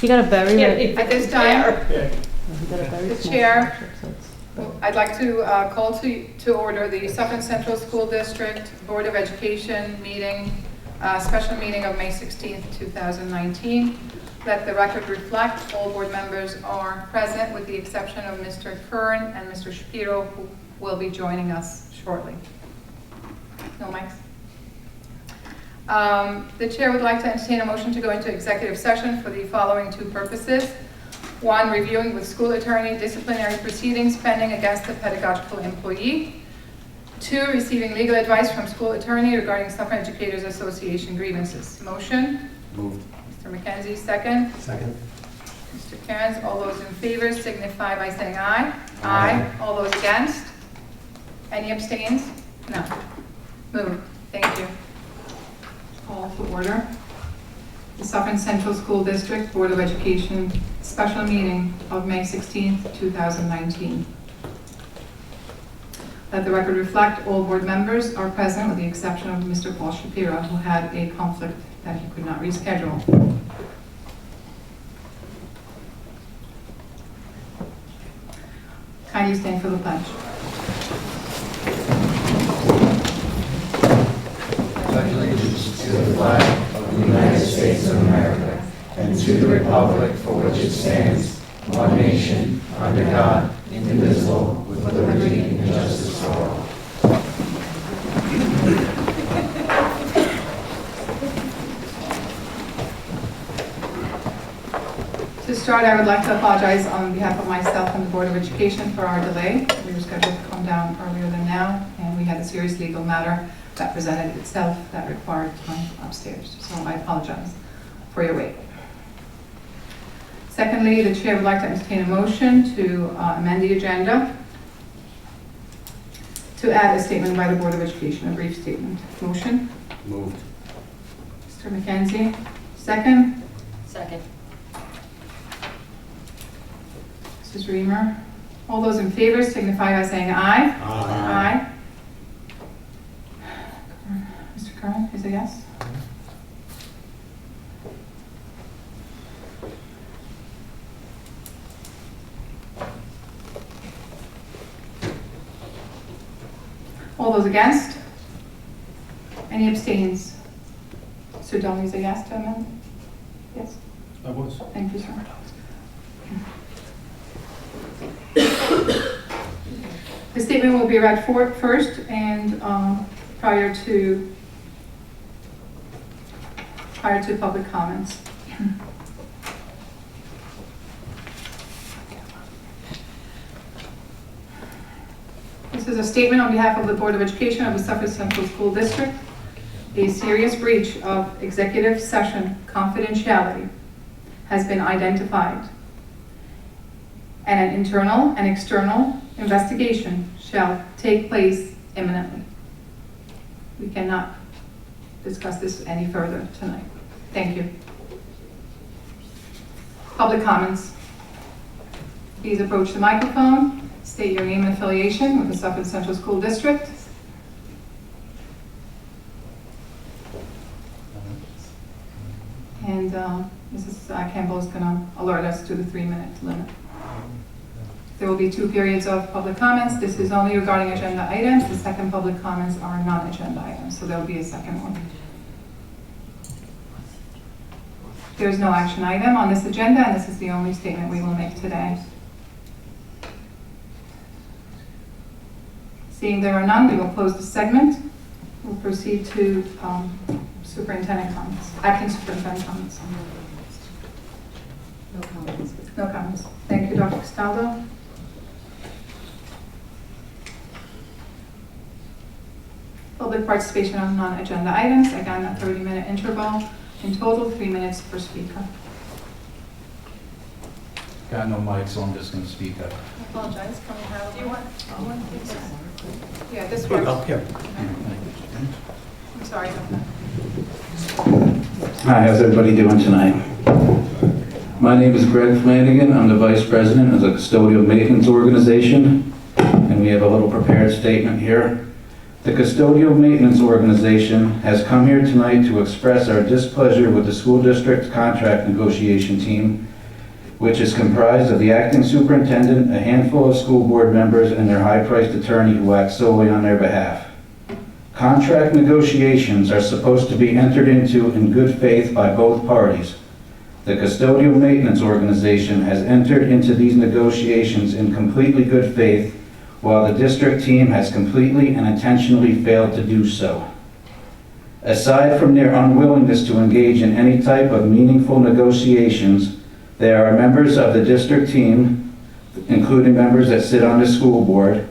He got a very At this time, the Chair, I'd like to call to order the Suffern Central School District Board of Education meeting, special meeting of May 16th, 2019. Let the record reflect all board members are present with the exception of Mr. Kern and Mr. Shapiro, who will be joining us shortly. No mics? The chair would like to entertain a motion to go into executive session for the following two purposes. One, reviewing with school attorney disciplinary proceedings pending against the pedagogical employee. Two, receiving legal advice from school attorney regarding Suffern Educators Association grievances. Motion? Moved. Mr. McKenzie, second. Second. Mr. Cairns, all those in favor signify by saying aye. Aye. All those against? Any abstains? No. Moved. Thank you. Call to order. The Suffern Central School District Board of Education special meeting of May 16th, 2019. Let the record reflect all board members are present with the exception of Mr. Paul Shapiro, who had a conflict that he could not reschedule. Kindly stand for the pledge. Pledge allegiance to the flag of the United States of America and to the republic for which it stands, one nation, under God, indivisible, with liberty and justice for all. To start, I would like to apologize on behalf of myself and the Board of Education for our delay. We were scheduled to come down earlier than now, and we had a serious legal matter that presented itself that required time upstairs. So I apologize for your wait. Secondly, the chair would like to entertain a motion to amend the agenda to add a statement by the Board of Education, a brief statement. Motion? Moved. Mr. McKenzie, second. Second. Mrs. Reamer. All those in favor signify by saying aye. Aye. Mr. Curran, is a yes? All those against? Any abstains? Sir Domi is a yes to amend? Yes? I was. Thank you, sir. The statement will be read first and prior to public comments. This is a statement on behalf of the Board of Education of the Suffern Central School District. A serious breach of executive session confidentiality has been identified, and an internal and external investigation shall take place imminently. We cannot discuss this any further tonight. Thank you. Public comments. Please approach the microphone, state your name and affiliation with the Suffern Central School District. And Mrs. Campbell is going to alert us to the 3-minute limit. There will be 2 periods of public comments. This is only regarding agenda items. The second public comments are non-agenda items, so there will be a second one. There is no action item on this agenda, and this is the only statement we will make today. Seeing there are none, we will close the segment. We'll proceed to superintendent comments, acting superintendent comments. No comments. No comments. Thank you, Dr. Castaldo. Public participation on non-agenda items, again, a 30-minute interval. In total, 3 minutes per speaker. Got no mic, so I'm just going to speak up. I apologize. Can we have? Do you want? Yeah, this works. Up here. I'm sorry about that. Hi, how's everybody doing tonight? My name is Greg Flanagan. I'm the Vice President of the Custodial Maintenance Organization, and we have a little prepared statement here. The Custodial Maintenance Organization has come here tonight to express our displeasure with the school district's contract negotiation team, which is comprised of the acting superintendent, a handful of school board members, and their high-priced attorney who acts solely on their behalf. Contract negotiations are supposed to be entered into in good faith by both parties. The Custodial Maintenance Organization has entered into these negotiations in completely good faith, while the district team has completely and intentionally failed to do so. Aside from their unwillingness to engage in any type of meaningful negotiations, there are members of the district team, including members that sit on the school board,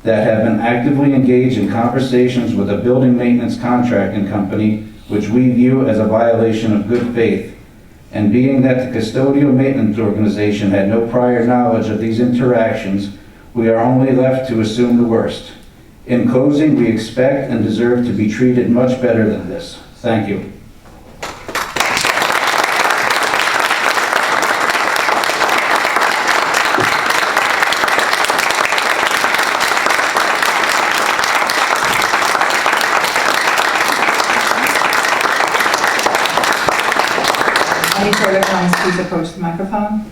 that have been actively engaged in conversations with a building maintenance contracting company, which we view as a violation of good faith. And being that the Custodial Maintenance Organization had no prior knowledge of these interactions, we are only left to assume the worst. In closing, we expect and deserve to be treated much better than this. Thank you. Any further comments, please approach the microphone.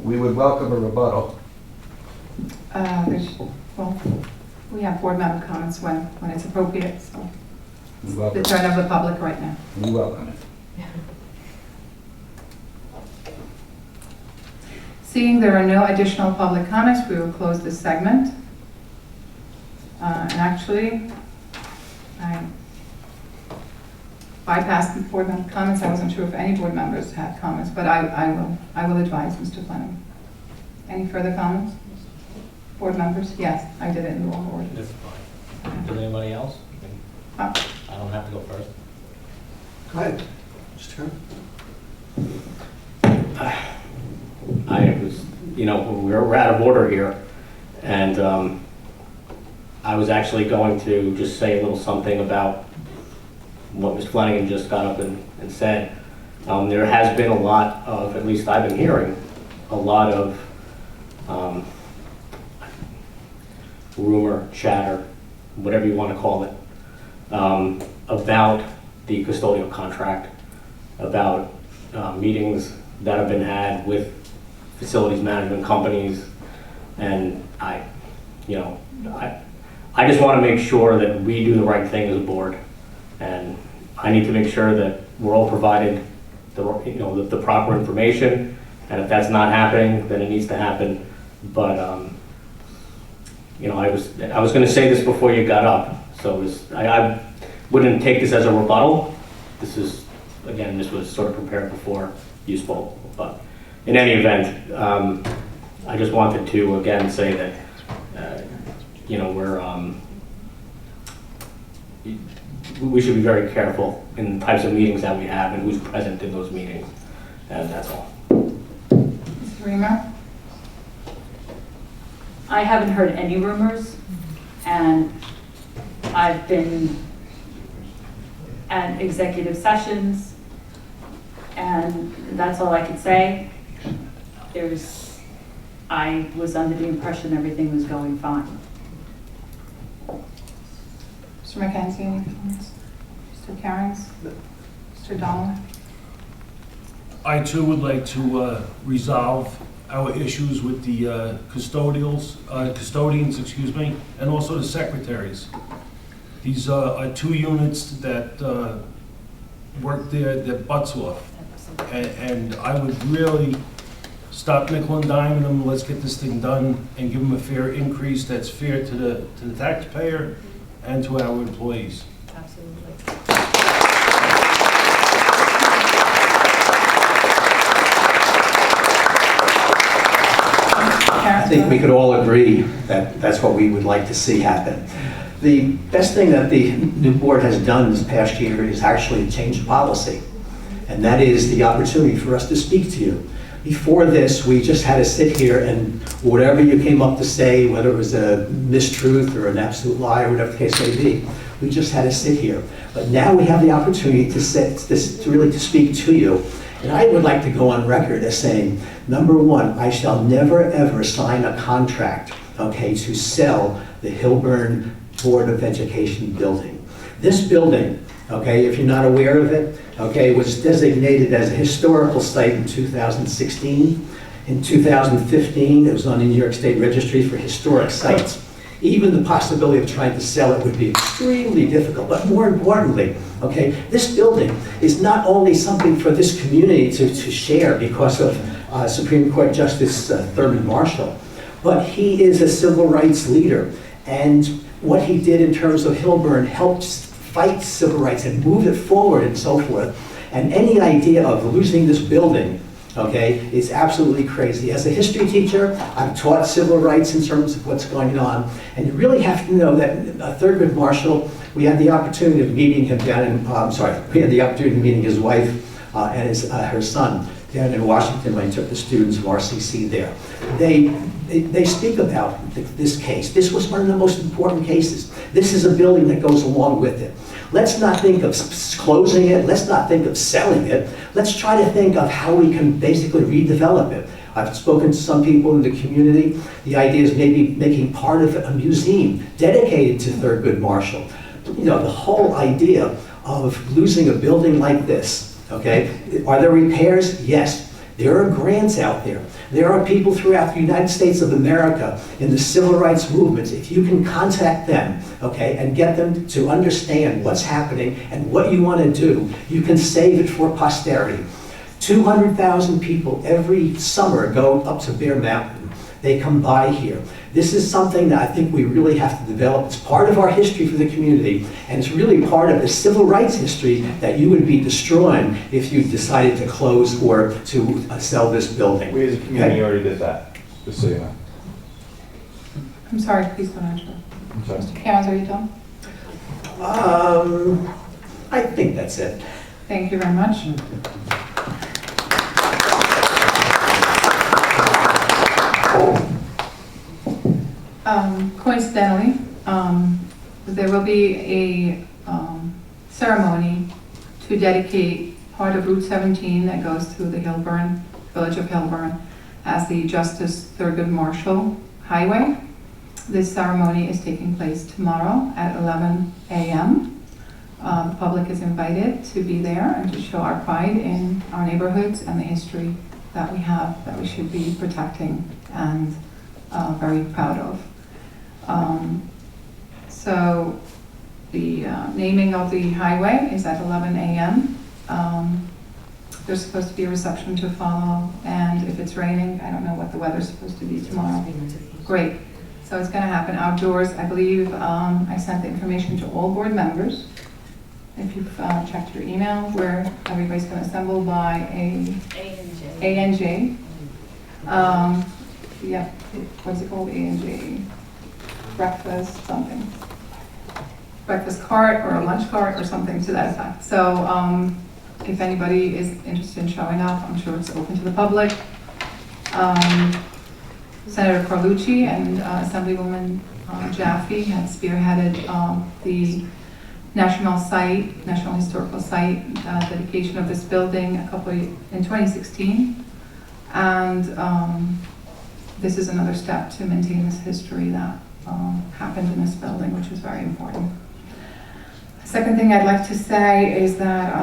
We would welcome a rebuttal. Well, we have board member comments when it's appropriate, so We the welcome, turn of the public right now. we welcome it. Seeing there are no additional public comments, we will close this segment. And actually, I bypassed the board member comments. I wasn't sure if any board members had comments, but I will advise Mr. Flanagan. Any further comments? Board members? Yes, I did it in the wrong order. That's fine. Does anybody else? I don't have to go first. Go ahead. Just turn. I was, we're out of order here, and I was actually going to just say a little something about what Mr. Flanagan just got up and said. There has been a lot of, at least I've been hearing, a lot of rumor, chatter, whatever you want to call it, about the custodial contract, about meetings that have been had with facilities management companies, and I just want to make sure that we do the right thing as a board, and I need to make sure that we're all provided the proper information, and if that's not happening, then it needs to happen. But I was going to say this before you got up, so I wouldn't take this as a rebuttal. This was sort of prepared before you spoke. But in any event, I just wanted to again say that we should be very careful in the types of meetings that we have and who's present in those meetings, and that's all. Mr. Reamer? I haven't heard any rumors, and I've been at executive sessions, and that's all I could say. I was under the impression everything was going fine. Mr. McKenzie, any comments? Mr. Cairns? Mr. Donald? I too would like to resolve our issues with the custodians, and also the secretaries. These are two units that work their butts off. And I would really stop nickel and diming them. Let's get this thing done and give them a fair increase that's fair to the taxpayer and to our employees. Absolutely. I think we could all agree that that's what we would like to see happen. The best thing that the new board has done this past year is actually change policy. And that is the opportunity for us to speak to you. Before this, we just had to sit here and whatever you came up to say, whether it was a mistruth or an absolute lie or whatever the case may be, we just had to sit here. But now we have the opportunity to really speak to you. And I would like to go on record as saying, number one, I shall never ever sign a contract okay, to sell the Hilburn Board of Education building. This building, okay, if you're not aware of it, okay, was designated as a historical site in 2016. In 2015, it was on the New York State Registry for Historic Sites. Even the possibility of trying to sell it would be extremely difficult. But more importantly, okay, this building is not only something for this community to share because of Supreme Court Justice Thurgood Marshall, but he is a civil rights leader. And what he did in terms of Hilburn helped fight civil rights and move it forward and so forth. And any idea of losing this building, okay, is absolutely crazy. As a history teacher, I've taught civil rights in terms of what's going on, and you really have to know that Thurgood Marshall, we had the opportunity of meeting him down in, we had the opportunity of meeting his wife and her son down in Washington when he took the students of RCC there. They speak about this case. This was one of the most important cases. This is a building that goes along with it. Let's not think of closing it. Let's not think of selling it. Let's try to think of how we can basically redevelop it. I've spoken to some people in the community. The idea is maybe making part of a museum dedicated to Thurgood Marshall. You know, the whole idea of losing a building like this, okay? Are there repairs? Yes. There are grants out there. There are people throughout the United States of America in the civil rights movements. If you can contact them, okay, and get them to understand what's happening and what you want to do, you can save it for posterity. 200,000 people every summer go up to Bear Mountain. They come by here. This is something that I think we really have to develop. It's part of our history for the community, and it's really part of the civil rights history that you would be destroying if you decided to close or to sell this building. We as a community already did that, just so you know. I'm sorry, please don't answer. I'm sorry. Mr. Cameron, are you done? I think that's it. Thank you very much. Coincidentally, there will be a ceremony to dedicate part of Route 17 that goes through the Hilburn, village of Hilburn, as the Justice Thurgood Marshall Highway. This ceremony is taking place tomorrow at 11 a.m. The public is invited to be there and to show our pride in our neighborhoods and the history that we have, that we should be protecting and very proud of. So the naming of the highway is at 11 a.m. There's supposed to be a reception to follow, and if it's raining, I don't know what the weather's supposed to be tomorrow. Great. So it's going to happen outdoors. I believe I sent the information to all board members. If you've checked your email, where everybody's going to assemble by A&J. Yeah, what's it called? A&J breakfast something. Breakfast cart or a lunch cart or something to that effect. So if anybody is interested in showing up, I'm sure it's open to the public. Senator Carlucci and Assemblywoman Jaffe had spearheaded the National Historical Site dedication of this building in 2016. And this is another step to maintain this history that happened in this building, which is very important. Second thing I'd like to say is that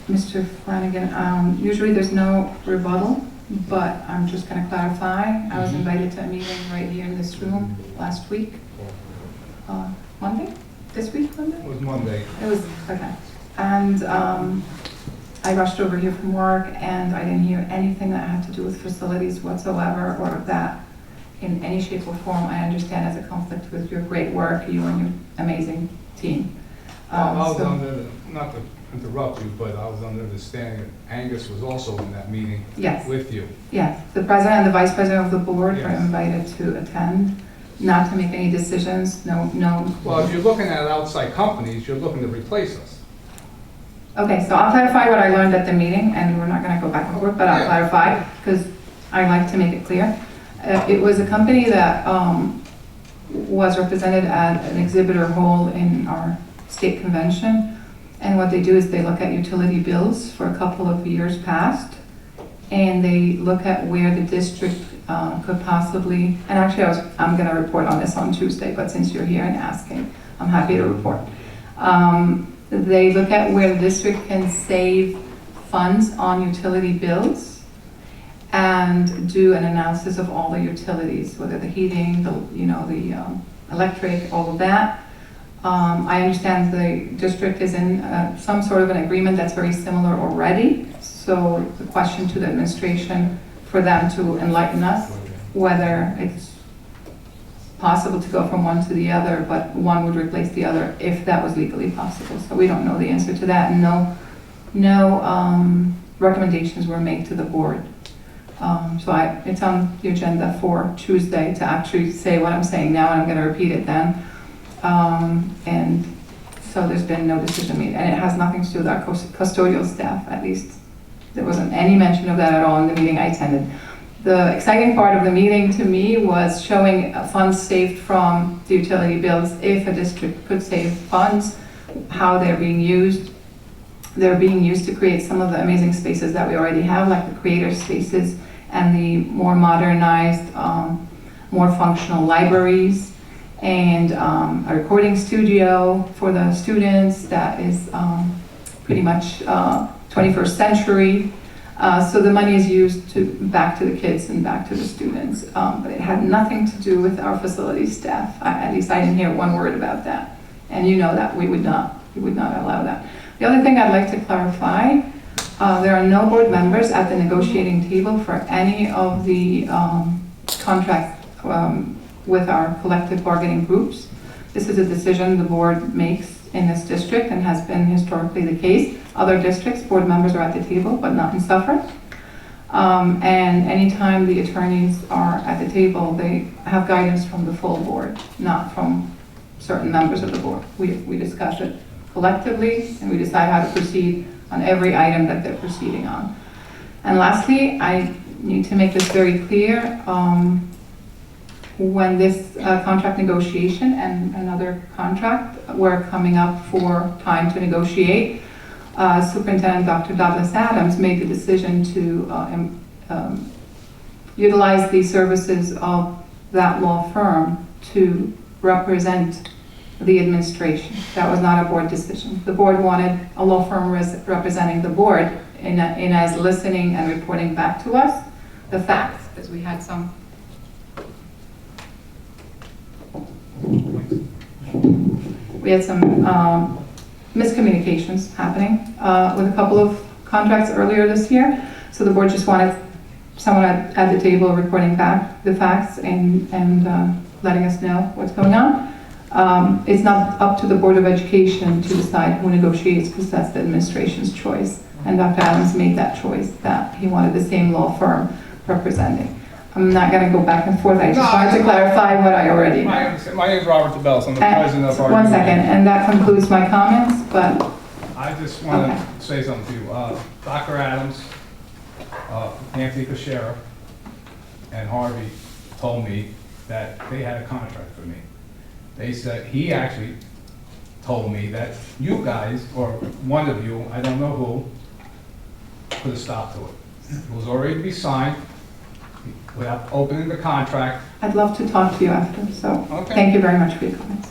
Mr. Flanagan, usually there's no rebuttal, but I'm just going to clarify. I was invited to a meeting right here in this room last week. Monday? This week, Monday? It was Monday. It was, okay. And I rushed over here from work, and I didn't hear anything that had to do with facilities whatsoever, or that in any shape or form I understand as a conflict with your great work, you and your amazing team. I was under, not to interrupt you, but I was under the understanding that Angus was also in that meeting Yes. with you. Yes, the president and the vice president of the board are Yes. invited to attend, not to make any decisions, no. Well, if you're looking at outside companies, you're looking to replace us. Okay, so I'll clarify what I learned at the meeting, and we're not going to go back and forth, but I'll clarify, because I like to make it clear. It was a company that was represented at an exhibitor hall in our state convention, and what they do is they look at utility bills for a couple of years past, and they look at where the district could possibly, and actually I'm going to report on this on Tuesday, but since you're here and asking, I'm happy to report. They look at where the district can save funds on utility bills and do an analysis of all the utilities, whether the heating, the electric, all of that. I understand the district is in some sort of an agreement that's very similar already. So the question to the administration for them to enlighten us whether it's possible to go from one to the other, but one would replace the other if that was legally possible. So we don't know the answer to that, and no recommendations were made to the board. So it's on the agenda for Tuesday to actually say what I'm saying now, and I'm going to repeat it then. And so there's been no decision made, and it has nothing to do with our custodial staff, at least. There wasn't any mention of that at all in the meeting I attended. The exciting part of the meeting to me was showing funds saved from the utility bills. If a district could save funds, how they're being used. They're being used to create some of the amazing spaces that we already have, like the creator spaces and the more modernized, more functional libraries, and a recording studio for the students that is pretty much 21st century. So the money is used back to the kids and back to the students, but it had nothing to do with our facilities staff. At least I didn't hear one word about that, and you know that we would not allow that. The other thing I'd like to clarify, there are no board members at the negotiating table for any of the contracts with our collective bargaining groups. This is a decision the board makes in this district and has been historically the case. Other districts, board members are at the table, but not in Suffern. And anytime the attorneys are at the table, they have guidance from the full board, not from certain members of the board. We discuss it collectively, and we decide how to proceed on every item that they're proceeding on. And lastly, I need to make this very clear. When this contract negotiation and another contract were coming up for time to negotiate, Superintendent Dr. Douglas Adams made the decision to utilize the services of that law firm to represent the administration. That was not a board decision. The board wanted a law firm representing the board in as listening and reporting back to us the facts, because we had some miscommunications happening with a couple of contracts earlier this year. So the board just wanted someone at the table reporting back the facts and letting us know what's going on. It's not up to the Board of Education to decide who negotiates, because that's the administration's choice. And Dr. Adams made that choice, that he wanted the same law firm representing. I'm not going to go back and forth. I just wanted to clarify what I already know. My name is Robert DeBellis. I'm the president of our... One second, and that concludes my comments, but... I just want to say something to you. Dr. Adams, Anthony Kushera, and Harvey told me that they had a contract for me. They said, he actually told me that you guys, or one of you, I don't know who, put a stop to it. It was already to be signed without opening the contract. I'd love to talk to you after, so Okay. Thank you very much for your comments.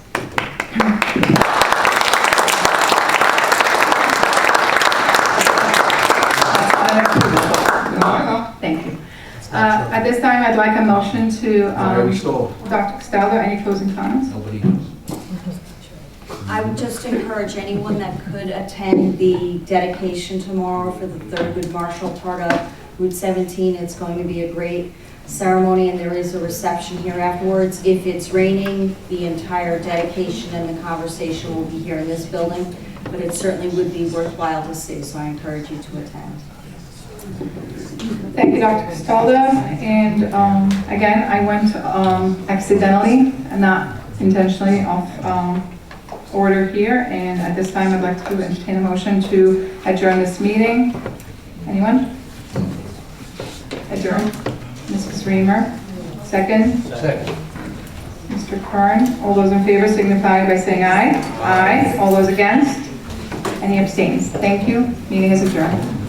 Thank you. At this time, I'd like a motion to, Dr. Costello, any closing comments? Nobody knows. I would just encourage anyone that could attend the dedication tomorrow for the Thurgood Marshall part of Route 17. It's going to be a great ceremony, and there is a reception here afterwards. If it's raining, the entire dedication and the conversation will be here in this building, but it certainly would be worthwhile to see, so I encourage you to attend. Thank you, Dr. Costello. And again, I went accidentally and not intentionally off order here. And at this time, I'd like to entertain a motion to adjourn this meeting. Anyone? Adjourn. Mrs. Reamer. Second? Second. Mr. Kern. All those in favor signify by saying aye. Aye. All those against? Any abstains? Thank you. Meeting is adjourned.